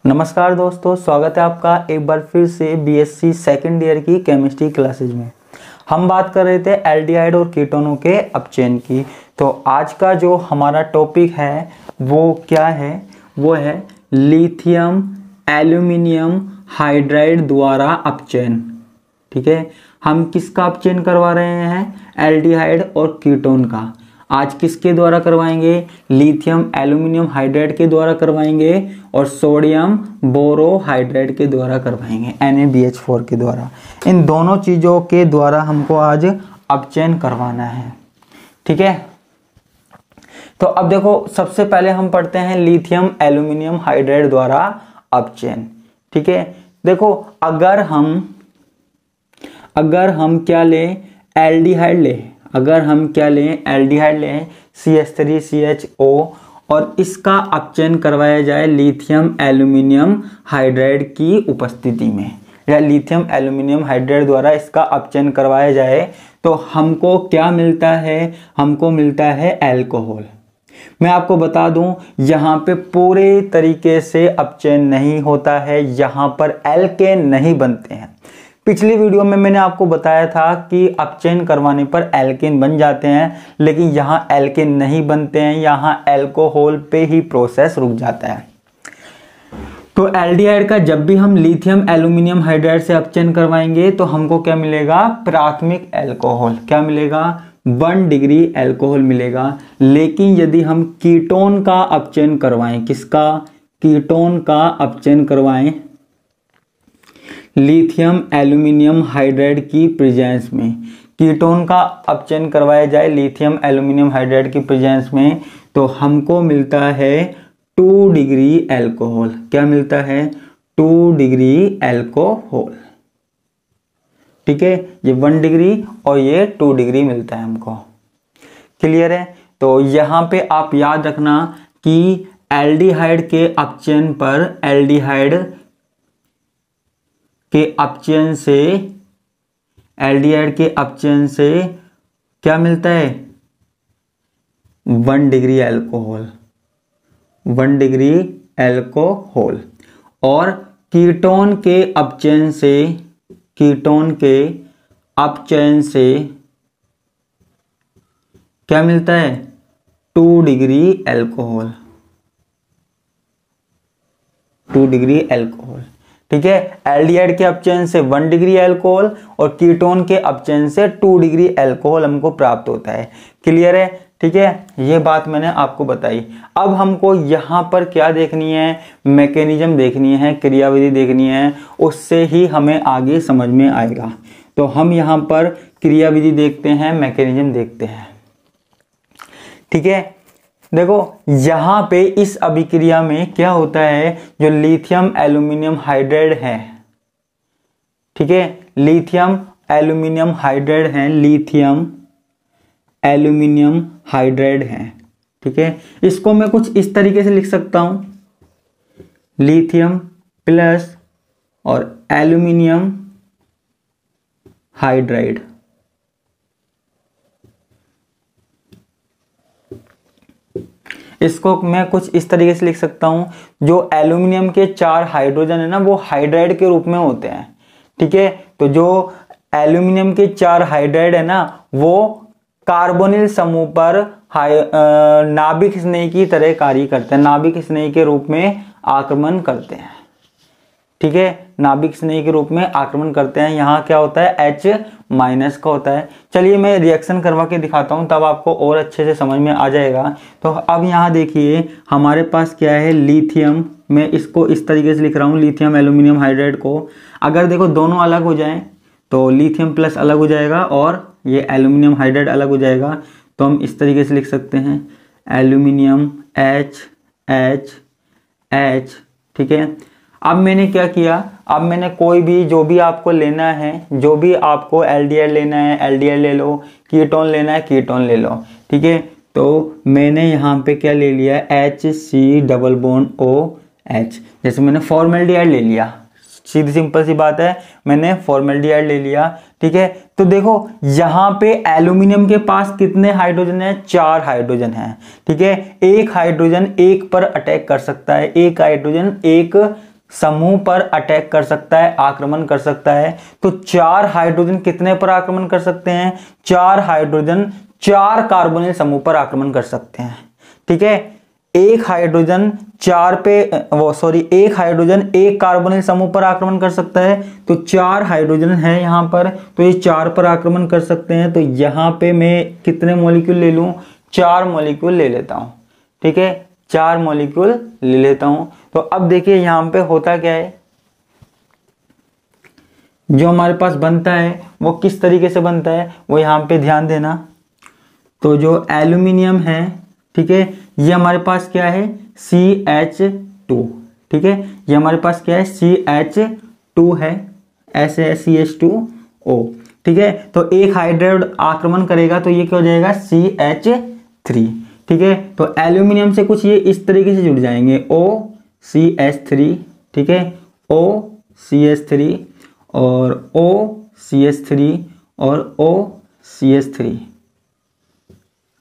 नमस्कार दोस्तों, स्वागत है आपका एक बार फिर से बीएससी सेकेंड ईयर की केमिस्ट्री क्लासेज में। हम बात कर रहे थे एल्डिहाइड और कीटोनों के अपचयन की। तो आज का जो हमारा टॉपिक है वो क्या है, वो है लिथियम एल्यूमिनियम हाइड्राइड द्वारा अपचयन। ठीक है, हम किसका अपचयन करवा रहे हैं? एल्डिहाइड और कीटोन का। आज किसके द्वारा करवाएंगे? लिथियम एल्यूमिनियम हाइड्राइड के द्वारा करवाएंगे और सोडियम बोरोहाइड्राइड के द्वारा करवाएंगे, NaBH4 के द्वारा। इन दोनों चीजों के द्वारा हमको आज अपचयन करवाना है। ठीक है, तो अब देखो, सबसे पहले हम पढ़ते हैं लिथियम एल्यूमिनियम हाइड्राइड द्वारा अपचयन। ठीक है, देखो अगर हम क्या लें? एल्डिहाइड लें। अगर हम क्या लें? एल्डिहाइड लें, CH3CHO, और इसका अपचयन करवाया जाए लिथियम एल्यूमिनियम हाइड्राइड की उपस्थिति में, या लिथियम एल्यूमिनियम हाइड्राइड द्वारा इसका अपचयन करवाया जाए तो हमको क्या मिलता है? हमको मिलता है अल्कोहल। मैं आपको बता दूं, यहाँ पे पूरे तरीके से अपचयन नहीं होता है, यहाँ पर एल्केन नहीं बनते हैं। पिछली वीडियो में मैंने आपको बताया था कि अपचयन करवाने पर एल्केन बन जाते हैं, लेकिन यहाँ एल्केन नहीं बनते हैं, यहाँ अल्कोहल पे ही प्रोसेस रुक जाता है। तो एल्डिहाइड का जब भी हम लिथियम एल्यूमिनियम हाइड्राइड से अपचयन करवाएंगे तो हमको क्या मिलेगा? प्राथमिक अल्कोहल। क्या मिलेगा? 1 डिग्री अल्कोहल मिलेगा। लेकिन यदि हम कीटोन का अपचयन करवाएं, किसका? कीटोन का अपचयन करवाएं लिथियम एल्यूमिनियम हाइड्राइड की प्रेजेंस में, कीटोन का अपचयन करवाया जाए लिथियम एल्यूमिनियम हाइड्राइड की प्रेजेंस में, तो हमको मिलता है 2 डिग्री अल्कोहल। क्या मिलता है? 2 डिग्री अल्कोहल। ठीक है, ये 1 डिग्री और ये 2 डिग्री मिलता है हमको। क्लियर है? तो यहां पे आप याद रखना कि एल्डिहाइड के अपचयन पर, एल्डिहाइड के अपचयन से, एल्डिहाइड के अपचयन से क्या मिलता है? 1 डिग्री अल्कोहल। 1 degree alcohol. और कीटोन के अपचयन से, कीटोन के अपचयन से क्या मिलता है? 2 डिग्री अल्कोहल। 2 degree alcohol. ठीक है, एल्डिहाइड के अपचयन से 1 डिग्री अल्कोहल और कीटोन के अपचयन से 2 डिग्री अल्कोहल हमको प्राप्त होता है। क्लियर है? ठीक है, ये बात मैंने आपको बताई। अब हमको यहाँ पर क्या देखनी है? मैकेनिज्म देखनी है, क्रियाविधि देखनी है, उससे ही हमें आगे समझ में आएगा। तो हम यहाँ पर क्रियाविधि देखते हैं, मैकेनिज्म देखते हैं। ठीक है, देखो यहां पे इस अभिक्रिया में क्या होता है? जो लिथियम एल्यूमिनियम हाइड्राइड है, ठीक है, लिथियम एल्यूमिनियम हाइड्राइड है, लिथियम एल्यूमिनियम हाइड्राइड है। ठीक है, इसको मैं कुछ इस तरीके से लिख सकता हूं, लिथियम प्लस और एल्यूमिनियम हाइड्राइड। इसको मैं कुछ इस तरीके से लिख सकता हूं, जो एल्यूमिनियम के 4 हाइड्रोजन है ना, वो हाइड्राइड के रूप में होते हैं। ठीक है, तो जो एल्यूमिनियम के 4 हाइड्राइड है ना, वो कार्बोनिल समूह पर नाभिक स्नेही की तरह कार्य करते हैं, नाभिक स्नेही के रूप में आक्रमण करते हैं। ठीक है, नाभिक स्नेही के रूप में आक्रमण करते हैं। यहाँ क्या होता है? H- का होता है। चलिए मैं रिएक्शन करवा के दिखाता हूँ, तब आपको और अच्छे से समझ में आ जाएगा। तो अब यहाँ देखिए हमारे पास क्या है? लिथियम। मैं इसको इस तरीके से लिख रहा हूँ, लिथियम एल्यूमिनियम हाइड्राइड को। अगर देखो दोनों अलग हो जाएं तो लिथियम प्लस अलग हो जाएगा और ये एल्यूमिनियम हाइड्राइड अलग हो जाएगा। तो हम इस तरीके से लिख सकते हैं, एल्यूमिनियम H। ठीक है, अब मैंने क्या किया? अब मैंने कोई भी, जो भी आपको लेना है, जो भी आपको एल्डिहाइड लेना है एल्डिहाइड ले लो, कीटोन लेना है कीटोन ले लो। ठीक है, तो मैंने यहाँ पे क्या ले लिया? HC≡OH। जैसे मैंने फॉर्मेल्डिहाइड ले लिया, सीधी सिंपल सी बात है, मैंने फॉर्मेल्डिहाइड ले लिया। ठीक है, तो देखो यहाँ पे एल्यूमिनियम के पास कितने हाइड्रोजन है? 4 हाइड्रोजन है। ठीक है, एक हाइड्रोजन एक पर अटैक कर सकता है, एक हाइड्रोजन एक समूह पर अटैक कर सकता है, आक्रमण कर सकता है। तो 4 हाइड्रोजन कितने पर आक्रमण कर सकते हैं? 4 हाइड्रोजन 4 कार्बोनिल समूह पर आक्रमण कर सकते हैं। ठीक है, एक हाइड्रोजन 1 कार्बोनिल समूह पर आक्रमण कर सकता है। तो 4 हाइड्रोजन है यहाँ पर, तो ये 4 पर आक्रमण कर सकते हैं। तो यहाँ पे मैं कितने मॉलिक्यूल ले लूं? 4 मॉलिक्यूल ले लेता हूं। ठीक है, 4 मॉलिक्यूल ले लेता हूं। तो अब देखिए यहाँ पे होता क्या है, जो हमारे पास बनता है वो किस तरीके से बनता है, वो यहाँ पे ध्यान देना। तो जो एल्यूमिनियम है, ठीक है, ये हमारे पास क्या है? CH2। ठीक है, ये हमारे पास क्या है? CH2 है, ऐसे है CH2O। ठीक है, तो एक हाइड्राइड आक्रमण करेगा तो ये क्या हो जाएगा? CH3। ठीक है, तो एल्यूमिनियम से कुछ ये इस तरीके से जुड़ जाएंगे, OCH3। ठीक है, OCH3 और OCH3 और OCH3।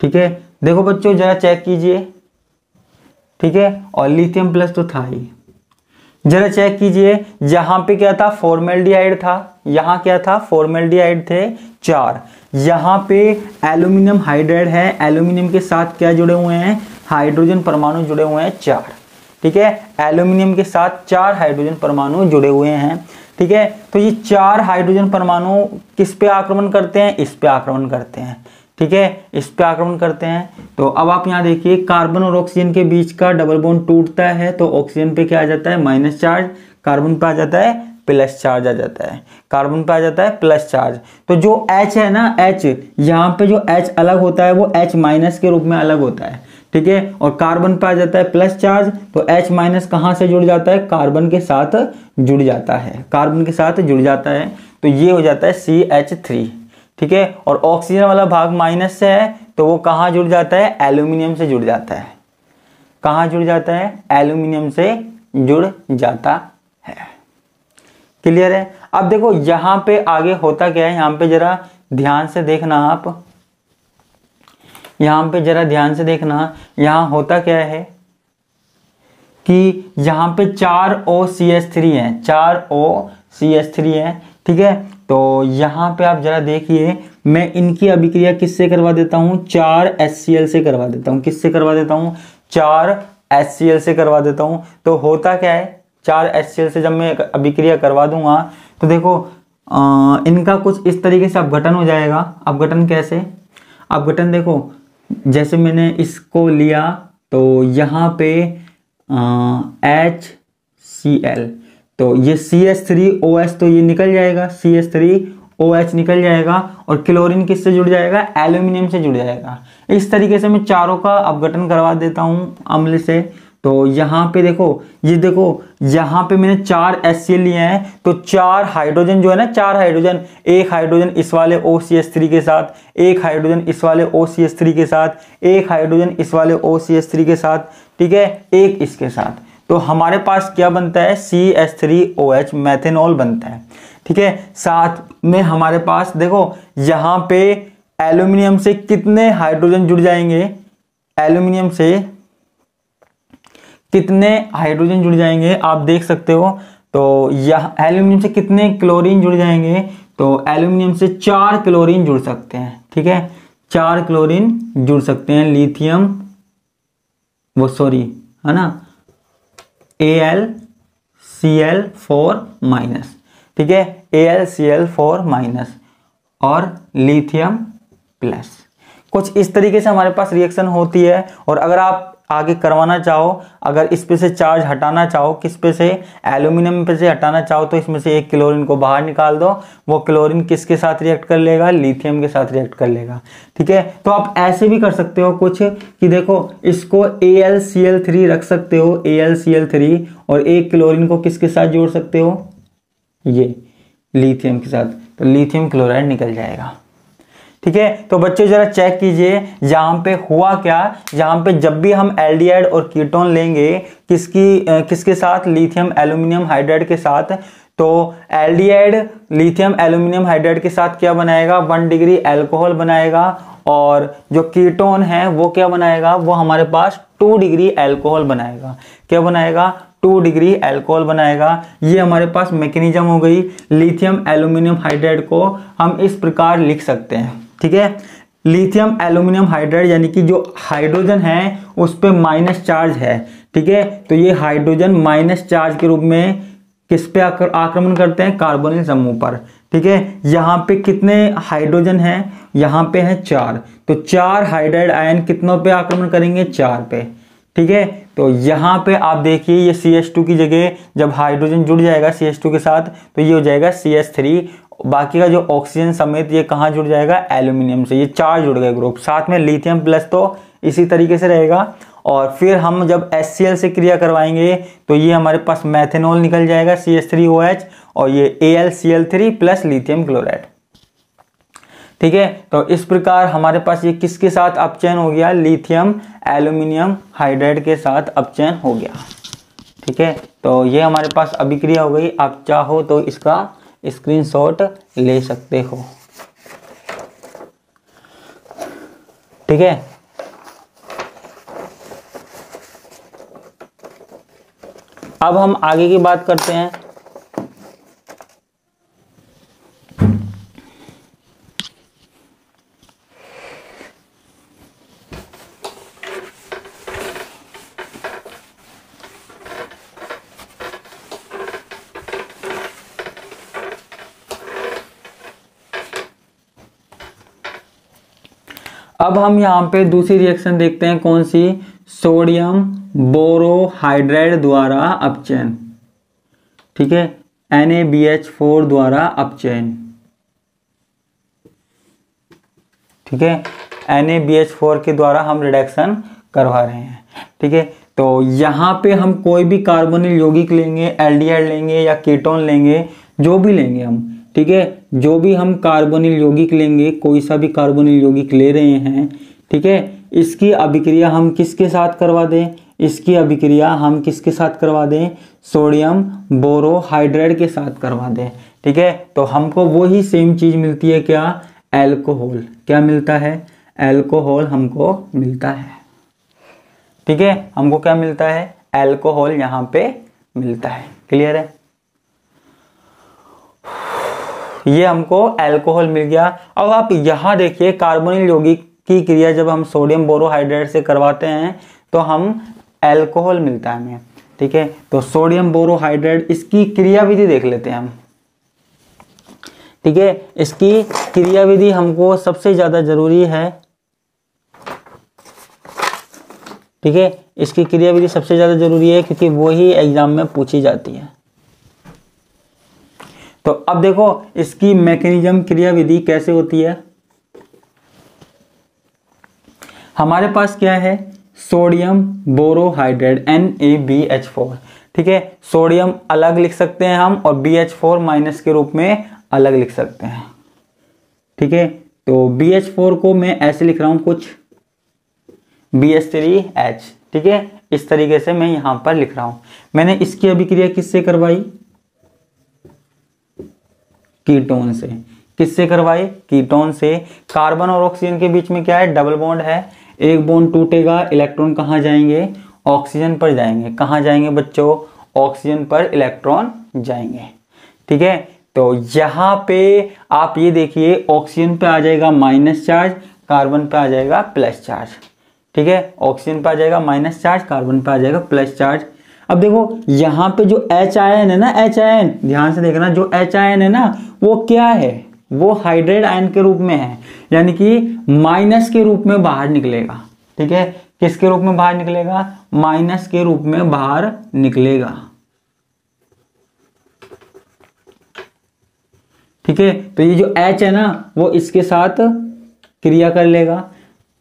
ठीक है, देखो बच्चों जरा चेक कीजिए। ठीक है, और लिथियम प्लस तो था ही। जरा चेक कीजिए, यहां पे क्या था? फॉर्मेल्डिहाइड था। यहां क्या था? फॉर्मेल्डिहाइड थे 4। यहां पे एल्यूमिनियम हाइड्राइड है, एल्यूमिनियम के साथ क्या जुड़े हुए हैं? हाइड्रोजन परमाणु जुड़े हुए हैं 4। ठीक है, एल्यूमिनियम के साथ 4 हाइड्रोजन परमाणु जुड़े हुए हैं। ठीक है, तो ये 4 हाइड्रोजन परमाणु किस पे आक्रमण करते हैं? इस पे आक्रमण करते हैं। ठीक है, इस पे आक्रमण करते हैं। तो अब आप यहाँ देखिए, कार्बन और ऑक्सीजन के बीच का डबल बॉन्ड टूटता है तो ऑक्सीजन पे क्या आ जाता है? Minus charge. कार्बन पे आ जाता है प्लस चार्ज आ जाता है। कार्बन पे आ जाता है प्लस चार्ज। तो जो H है ना, H, यहाँ पे जो H अलग होता है वो H माइनस के रूप में अलग होता है। ठीक है, और कार्बन पे आ जाता है प्लस चार्ज। तो H माइनस कहाँ से जुड़ जाता है? कार्बन के साथ जुड़ जाता है। कार्बन के साथ जुड़ जाता है, तो ये हो जाता है CH3। ठीक है, और ऑक्सीजन वाला भाग माइनस से है तो वो कहाँ जुड़ जाता है? एल्यूमिनियम से जुड़ जाता है। कहाँ जुड़ जाता है? एल्यूमिनियम से जुड़ जाता है। क्लियर है? अब देखो यहां पे आगे होता क्या है, यहां पे जरा ध्यान से देखना आप। यहां पे जरा ध्यान से देखना, यहां होता क्या है कि यहां पे 4 OCH3 है, 4 OCH3 है। ठीक है, तो यहां पे आप जरा देखिए, मैं इनकी अभिक्रिया किससे करवा देता हूं? 4 HCl से करवा देता हूं। किससे करवा देता हूं? 4 HCl से करवा देता हूं। तो होता क्या है, 4 HCl से जब मैं अभिक्रिया करवा दूंगा तो देखो इनका कुछ इस तरीके से अपघटन हो जाएगा। अपघटन कैसे? अपघटन देखो, जैसे मैंने इसको लिया तो यहाँ पे HCl, तो ये CH3OH, तो ये निकल जाएगा, CH3OH निकल जाएगा, और क्लोरीन किससे जुड़ जाएगा? एल्यूमिनियम से जुड़ जाएगा। इस तरीके से मैं चारों का अपघटन करवा देता हूं अम्ल से। तो यहाँ पे देखो, ये देखो यहाँ पे मैंने 4 HCl लिए हैं, तो 4 हाइड्रोजन जो है ना, 4 हाइड्रोजन, एक हाइड्रोजन इस वाले OCH3 के साथ, एक हाइड्रोजन इस वाले OCH3 के साथ, एक हाइड्रोजन इस वाले OCH3 के साथ, ठीक है, एक इसके साथ। तो हमारे पास क्या बनता है? CH3OH मेथेनॉल बनता है। ठीक है, साथ में हमारे पास देखो यहाँ पे एल्यूमिनियम से कितने हाइड्रोजन जुड़ जाएंगे? एल्यूमिनियम से कितने हाइड्रोजन जुड़ जाएंगे आप देख सकते हो। तो यह एल्यूमिनियम से कितने क्लोरीन जुड़ जाएंगे? तो एल्यूमिनियम से 4 क्लोरीन जुड़ सकते हैं। ठीक है, 4 क्लोरीन जुड़ सकते हैं। लिथियम है ना, AlCl4 माइनस, ठीक है, AlCl4 माइनस और लिथियम प्लस। कुछ इस तरीके से हमारे पास रिएक्शन होती है। और अगर आप आगे करवाना चाहो, अगर इस पे से चार्ज हटाना चाहो, किस पे से? एल्यूमिनियम पे से हटाना चाहो, तो इसमें से एक क्लोरीन को बाहर निकाल दो। वो क्लोरीन किसके साथ रिएक्ट कर लेगा? लिथियम के साथ रिएक्ट कर लेगा। ठीक है, तो आप ऐसे भी कर सकते हो कुछ कि देखो इसको AlCl3 रख सकते हो, AlCl3, और एक क्लोरीन को किसके साथ जोड़ सकते हो? ये लिथियम के साथ, तो लिथियम क्लोराइड निकल जाएगा। ठीक है, तो बच्चे जरा चेक कीजिए यहाँ पे हुआ क्या। यहाँ पे जब भी हम एल्डिहाइड और कीटोन लेंगे किसके साथ? लिथियम एल्यूमिनियम हाइड्राइड के साथ। तो एल्डिहाइड लिथियम एल्यूमिनियम हाइड्राइड के साथ क्या बनाएगा? 1 डिग्री एल्कोहल बनाएगा, और जो कीटोन है वो क्या बनाएगा? वो हमारे पास 2 डिग्री एल्कोहल बनाएगा। क्या बनाएगा? 2 डिग्री अल्कोहल बनाएगा। ये हमारे पास मैकेनिज्म हो गई। लिथियम एल्यूमिनियम हाइड्राइड को हम इस प्रकार लिख सकते हैं, ठीक है। लिथियम एल्यूमिनियम हाइड्राइड यानी कि जो हाइड्रोजन है उस पे माइनस चार्ज है, ठीक है। तो ये हाइड्रोजन माइनस चार्ज के रूप में किस पे आक्रमण करते हैं, कार्बोनिल समूह पर, ठीक है। यहाँ पे कितने हाइड्रोजन हैं, यहाँ पे है 4, तो 4 हाइड्राइड आयन कितनों पे आक्रमण करेंगे, 4 पे, ठीक है। तो यहाँ पे आप देखिए ये CH2 की जगह जब हाइड्रोजन जुड़ जाएगा CH2 के साथ तो ये हो जाएगा CH3, बाकी का जो ऑक्सीजन समेत ये कहाँ जुड़ जाएगा, एल्यूमिनियम से। ये 4 जुड़ गए ग्रुप, साथ में लिथियम प्लस तो इसी तरीके से रहेगा। और फिर हम जब HCl से क्रिया करवाएंगे तो ये हमारे पास मेथेनॉल निकल जाएगा CH3OH, और ये AlCl3 प्लस लिथियम क्लोराइड, ठीक है। तो इस प्रकार हमारे पास ये किसके साथ अपचयन हो गया, लिथियम एल्यूमिनियम हाइड्राइड के साथ अपचयन हो गया, ठीक है। तो ये हमारे पास अभिक्रिया हो गई। आप चाहो तो इसका स्क्रीनशॉट ले सकते हो, ठीक है। अब हम आगे की बात करते हैं। अब हम यहाँ पे दूसरी रिएक्शन देखते हैं, कौन सी, सोडियम बोरोहाइड्राइड द्वारा अपचयन, ठीक है। NaBH4 द्वारा अपचयन, ठीक है। NaBH4 के द्वारा हम रिडक्शन करवा रहे हैं, ठीक है। तो यहाँ पे हम कोई भी कार्बोनिल यौगिक लेंगे, एल्डिहाइड लेंगे या कीटोन लेंगे, जो भी लेंगे हम, ठीक है। जो भी हम कार्बोनिल यौगिक लेंगे, कोई सा भी कार्बोनिल यौगिक ले रहे हैं, ठीक है, इसकी अभिक्रिया हम किसके साथ करवा दें, इसकी अभिक्रिया हम किसके साथ करवा दें, सोडियम बोरोहाइड्राइड के साथ करवा दें, ठीक है। तो हमको वही सेम चीज मिलती है, क्या, अल्कोहल। क्या मिलता है, अल्कोहल हमको मिलता है, ठीक है। हमको क्या मिलता है, अल्कोहल यहाँ पे मिलता है। क्लियर है, ये हमको अल्कोहल मिल गया। अब आप यहाँ देखिए कार्बोनिल यौगिक की क्रिया जब हम सोडियम बोरोहाइड्राइड से करवाते हैं तो हम अल्कोहल मिलता है हमें, ठीक है। तो सोडियम बोरोहाइड्राइड, इसकी क्रियाविधि देख लेते हैं हम, ठीक है। इसकी क्रियाविधि हमको सबसे ज्यादा जरूरी है, ठीक है। इसकी क्रियाविधि सबसे ज्यादा जरूरी है क्योंकि वो ही एग्जाम में पूछी जाती है। तो अब देखो इसकी मैकेनिज्म, क्रियाविधि कैसे होती है। हमारे पास क्या है, सोडियम बोरोहाइड्राइड NaBH4, ठीक है। सोडियम अलग लिख सकते हैं हम और BH4 माइनस के रूप में अलग लिख सकते हैं, ठीक है। तो BH4 को मैं ऐसे लिख रहा हूं कुछ, BH3H, ठीक है। इस तरीके से मैं यहां पर लिख रहा हूं। मैंने इसकी अभिक्रिया किससे करवाई, कीटोन से। किससे करवाई, कीटोन से। कार्बन और ऑक्सीजन के बीच में क्या है, डबल बॉन्ड है। एक बॉन्ड टूटेगा, इलेक्ट्रॉन कहाँ जाएंगे, ऑक्सीजन पर जाएंगे। कहाँ जाएंगे बच्चों, ऑक्सीजन पर इलेक्ट्रॉन जाएंगे, ठीक है। तो यहाँ पे आप ये देखिए ऑक्सीजन पे आ जाएगा माइनस चार्ज, कार्बन पे आ जाएगा प्लस चार्ज, ठीक है। ऑक्सीजन पे आ जाएगा माइनस चार्ज, कार्बन पे आ जाएगा प्लस चार्ज। अब देखो यहाँ पे जो H आयन है ना, H आयन ध्यान से देखना, जो H आयन है ना वो क्या है, वो हाइड्राइड आयन के रूप में है, यानी कि माइनस के रूप में बाहर निकलेगा, ठीक है। किसके रूप में बाहर निकलेगा, माइनस के रूप में बाहर निकलेगा, ठीक है। तो ये जो H है ना वो इसके साथ क्रिया कर लेगा।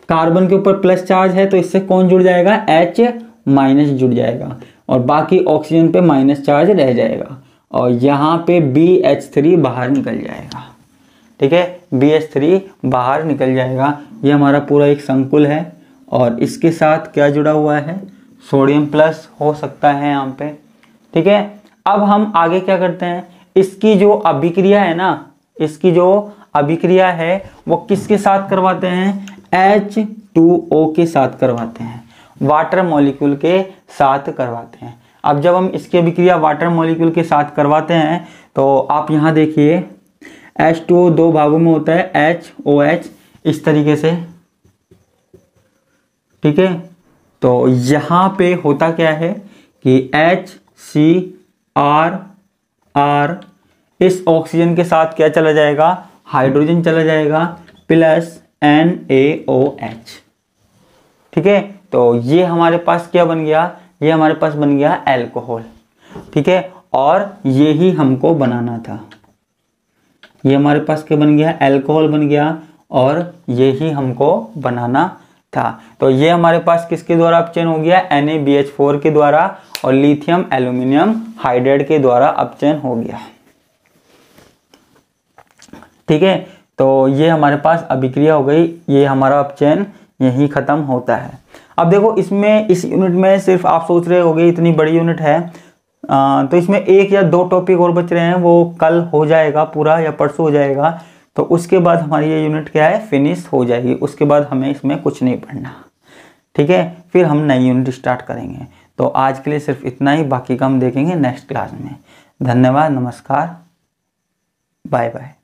कार्बन के ऊपर प्लस चार्ज है तो इससे कौन जुड़ जाएगा, H माइनस जुड़ जाएगा और बाकी ऑक्सीजन पे माइनस चार्ज रह जाएगा और यहाँ पे BH3 बाहर निकल जाएगा, ठीक है। BH3 बाहर निकल जाएगा। ये हमारा पूरा एक संकुल है और इसके साथ क्या जुड़ा हुआ है, सोडियम प्लस हो सकता है यहाँ पे, ठीक है। अब हम आगे क्या करते हैं, इसकी जो अभिक्रिया है ना, इसकी जो अभिक्रिया है वो किसके साथ करवाते हैं, H2O के साथ करवाते हैं, वाटर मॉलिक्यूल के साथ करवाते हैं। अब जब हम इसकी अभिक्रिया वाटर मॉलिक्यूल के साथ करवाते हैं तो आप यहाँ देखिए H2O 2 भागों में होता है, HOH इस तरीके से, ठीक है। तो यहाँ पे होता क्या है कि HCr इस ऑक्सीजन के साथ क्या चला जाएगा, हाइड्रोजन चला जाएगा प्लस NaOH, ठीक है। तो ये हमारे पास क्या बन गया, ये हमारे पास बन गया अल्कोहल, ठीक है। और ये ही हमको बनाना था, ये हमारे पास क्या बन गया, अल्कोहल बन गया, और ये ही हमको बनाना था। तो ये हमारे पास किसके द्वारा अपचयन हो गया, NaBH4 के द्वारा, और लिथियम एल्यूमिनियम हाइड्राइड के द्वारा अपचयन हो गया, ठीक है। तो ये हमारे पास अभिक्रिया हो गई, ये हमारा अपचयन यही खत्म होता है। अब देखो इसमें, इस यूनिट में सिर्फ आप सोच रहे होगे इतनी बड़ी यूनिट है, तो इसमें 1 या 2 टॉपिक और बच रहे हैं, वो कल हो जाएगा पूरा या परसों हो जाएगा। तो उसके बाद हमारी ये यूनिट क्या है, फिनिश हो जाएगी। उसके बाद हमें इसमें कुछ नहीं पढ़ना, ठीक है। फिर हम नई यूनिट स्टार्ट करेंगे। तो आज के लिए सिर्फ इतना ही, बाकी का हम देखेंगे नेक्स्ट क्लास में। धन्यवाद, नमस्कार, बाय बाय।